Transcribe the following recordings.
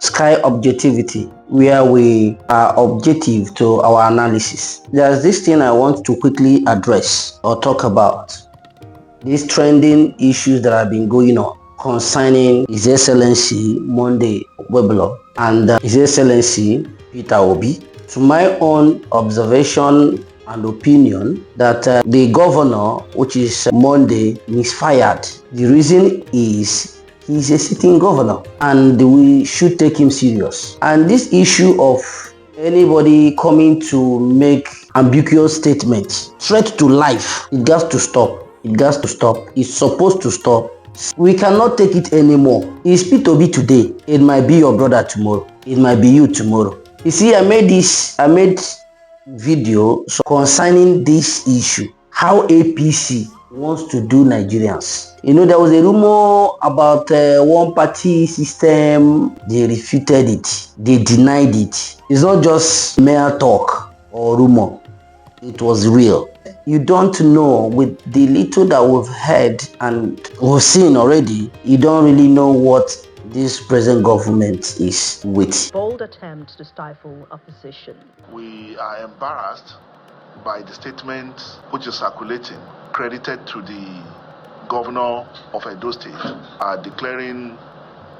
Sky objectivity, where we are objective to our analysis. There's this thing I want to quickly address or talk about. These trending issues that have been going on concerning His Excellency Monday Okpebholo and His Excellency Peter Obi. To my own observation and opinion, that the governor, which is Monday, misfired. The reason is he's a sitting governor and we should take him serious. And this issue of anybody coming to make ambiguous statements, threat to life, it has to stop. It has to stop. It's supposed to stop. We cannot take it anymore. It's P2B today. It might be your brother tomorrow. It might be you tomorrow. You see, I made video concerning this issue. How APC wants to do Nigerians. You know, there was a rumor about one party system. They refuted it. They denied it. It's not just mere talk or rumor. It was real. You don't know, with the little that we've heard and we've seen already, you don't really know what this present government is with. Bold attempt to stifle opposition. We are embarrassed by the statement which is circulating, credited to the governor of Edo State, declaring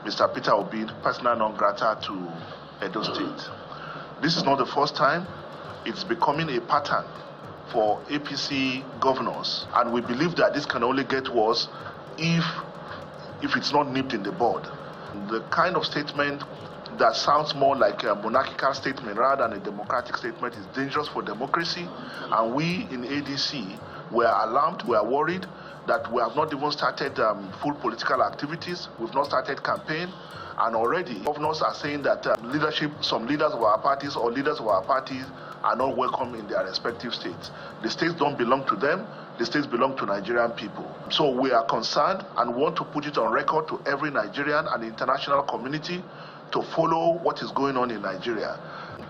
Mr. Peter Obi persona non grata to Edo State. This is not the first time. It's becoming a pattern for APC governors, and we believe that this can only get worse if it's not nipped in the bud. The kind of statement that sounds more like a monarchical statement rather than a democratic statement is dangerous for democracy, and we in ADC were alarmed, we are worried that we have not even started full political activities, we've not started campaign, and already governors are saying that some leaders of our parties or leaders of our parties are not welcome in their respective states. The states don't belong to them, the states belong to Nigerian people. So we are concerned and want to put it on record to every Nigerian and the international community to follow what is going on in Nigeria.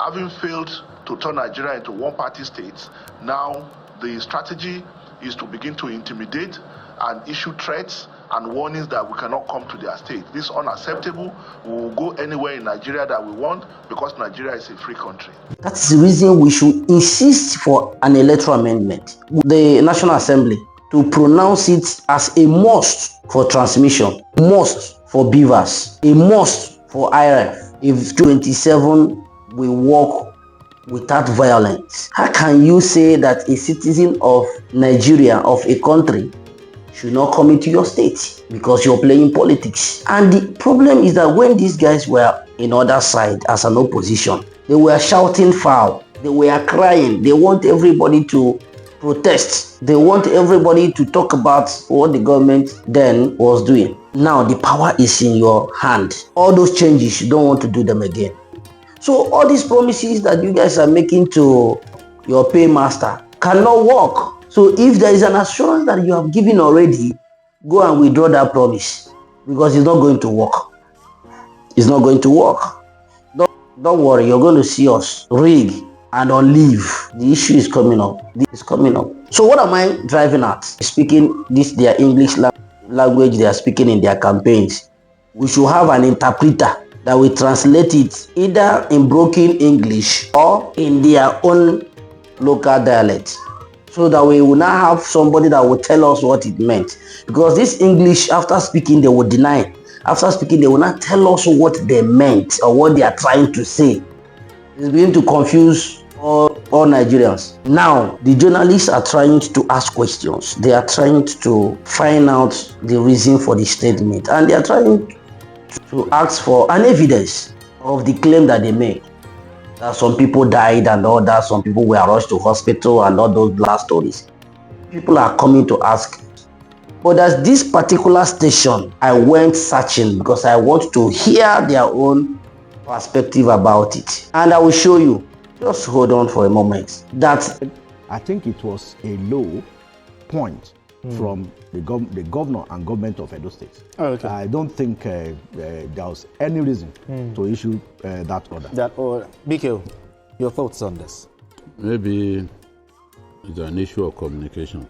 Having failed to turn Nigeria into one-party states, now the strategy is to begin to intimidate and issue threats and warnings that we cannot come to their state. This is unacceptable. We will go anywhere in Nigeria that we want because Nigeria is a free country. That's the reason we should insist for an electoral amendment. The National Assembly to pronounce it as a must for transmission, must for beavers, a must for IRF. If 27 will work without violence, how can you say that a citizen of Nigeria, of a country, should not come into your state because you're playing politics? And the problem is that when these guys were in other side as an opposition, they were shouting foul, they were crying, they want everybody to protest, they want everybody to talk about what the government then was doing. Now the power is in your hand. All those changes, you don't want to do them again. So all these promises that you guys are making to your paymaster cannot work. So if there is an assurance that you have given already, go and withdraw that promise, because it's not going to work. It's not going to work. Don't worry, you're going to see us rig and on leave. The issue is coming up. It's coming up. So what am I driving at? Speaking this their English language they are speaking in their campaigns. We should have an interpreter that will translate it either in broken English or in their own local dialect, so that we will now have somebody that will tell us what it meant. Because this English, after speaking, they will deny. After speaking, they will not tell us what they meant or what they are trying to say. It's beginning to confuse all Nigerians. Now, the journalists are trying to ask questions. They are trying to find out the reason for the statement. And they are trying to ask for an evidence of the claim that they made. That some people died and all that, some people were rushed to hospital and all those last stories. People are coming to ask. But there's this particular station I went searching because I want to hear their own perspective about it. And I will show you. Just hold on for a moment. That I think it was a low point from the governor and government of Edo State. Oh, okay. I don't think there was any reason to issue that order. That order. BK, your thoughts on this? Maybe it's an issue of communication.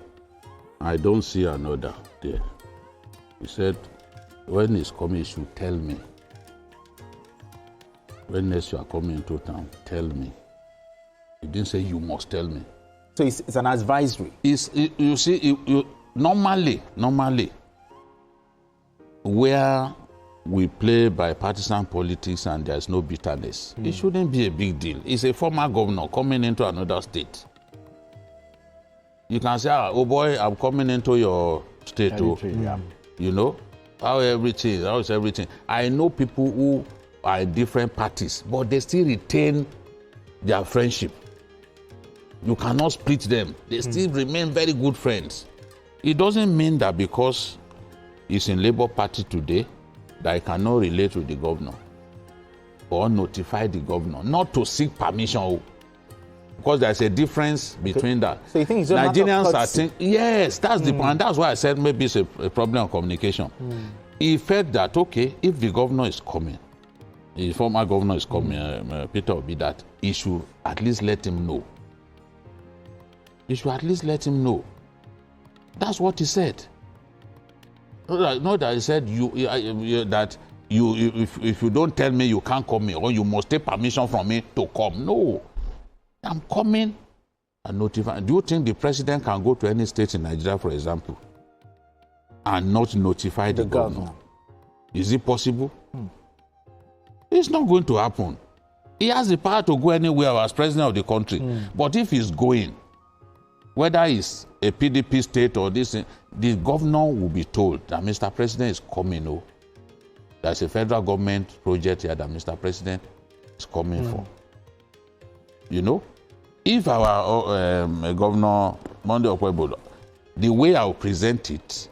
I don't see an order there. He said, when he's coming, he should tell me. When next you are coming into town, tell me. He didn't say you must tell me. So it's an advisory. You see, normally, where we play bipartisan politics and there's no bitterness, it shouldn't be a big deal. It's a former governor coming into another state. You can say, oh boy, I'm coming into your state. You know, how is everything? I know people who are in different parties, but they still retain their friendship. You cannot split them. They still remain very good friends. It doesn't mean that because he's in Labour Party today, that I cannot relate with the governor or notify the governor, not to seek permission. Because there's a difference between that. So you think it's just Nigerians are saying, yes, that's the point. That's why I said maybe it's a problem of communication. He felt that, okay, if the governor is coming, the former governor is coming, Peter Obi, that he should at least let him know. He should at least let him know. That's what he said. Not that he said if you don't tell me you can't come here, or you must take permission from me to come. No. I'm coming and notify. Do you think the president can go to any state in Nigeria, for example, and not notify the governor? Is it possible? It's not going to happen. He has the power to go anywhere as president of the country. But if he's going, whether it's a PDP state or this, the governor will be told that Mr. President is coming. Oh, there's a federal government project here that Mr. President is coming for. You know, if our Governor Monday Okpebholo, the way I'll present it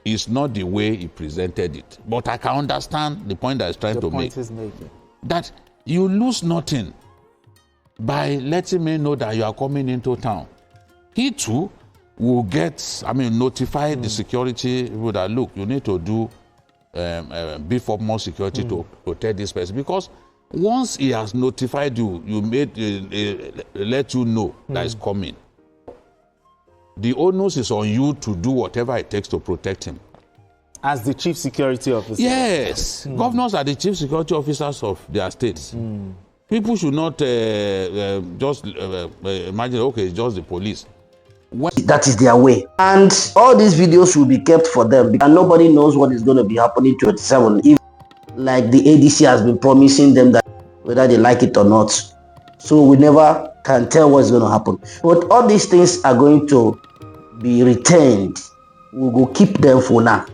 is not the way he presented it. But I can understand the point that he's trying to make. That you lose nothing by letting me know that you are coming into town. He too will notify the security people that, look, you need to do beef up more security to protect this person. Because once he has notified you, let you know that it's coming. The onus is on you to do whatever it takes to protect him. As the chief security officer? Yes. Governors are the chief security officers of their states. People should not just imagine, okay, it's just the police. That is their way. And all these videos will be kept for them, and nobody knows what is going to be happening to 27. If, like the ADC has been promising them that whether they like it or not. So we never can tell what's going to happen. But all these things are going to be retained. We will keep them for now.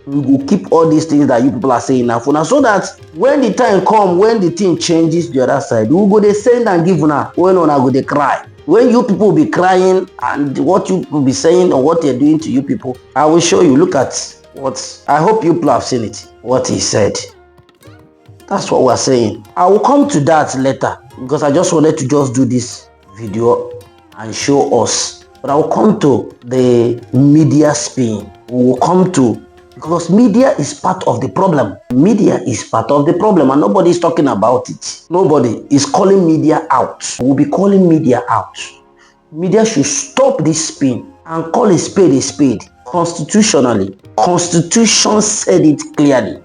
We will keep all these things that you people are saying now for now, so that when the time comes, when the thing changes the other side, we will go they send and give now. When on I go they cry. When you people will be crying and what you will be saying or what they're doing to you people, I will show you. Look at what, I hope you people have seen it, what he said. That's what we're saying. I will come to that later because I just wanted to just do this video and show us. But I will come to the media spin. We will come to, because media is part of the problem. Media is part of the problem and nobody is talking about it. Nobody is calling media out. We'll be calling media out. Media should stop this spin and call a spade constitutionally. Constitution said it clearly.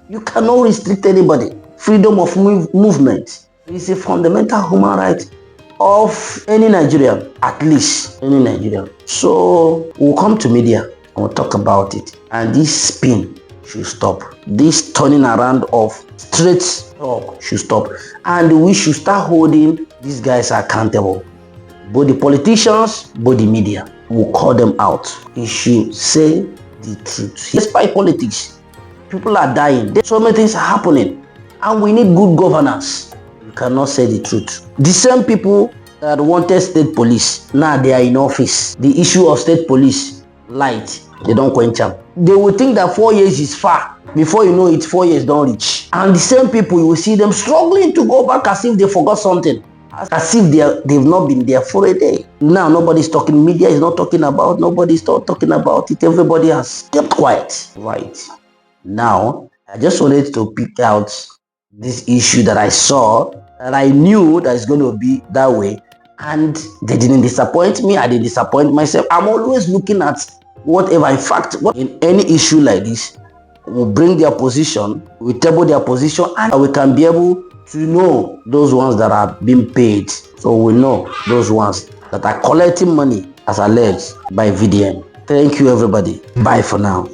You cannot restrict anybody. Freedom of movement is a fundamental human right of any Nigerian, at least any Nigerian. So we'll come to media and we'll talk about it. And this spin should stop. This turning around of straight talk should stop. And we should start holding these guys accountable. Both the politicians, both the media. We'll call them out. You should say the truth. Despite politics, people are dying. So many things are happening. And we need good governance. You cannot say the truth. The same people that wanted state police, now they are in office. The issue of state police, light, they don't quench them. They will think that 4 years is far. Before you know it, 4 years don't reach. And the same people, you will see them struggling to go back as if they forgot something. As if they've not been there for a day. Now nobody's talking, media is not talking about, nobody's not talking about it. Everybody has kept quiet. Right. Now, I just wanted to pick out this issue that I saw, that I knew that it's going to be that way. And they didn't disappoint me. I didn't disappoint myself. I'm always looking at whatever. In fact, in any issue like this, we'll bring their position, we table their position, and we can be able to know those ones that are being paid. So we know those ones that are collecting money as alleged by VDM. Thank you, everybody. Bye for now.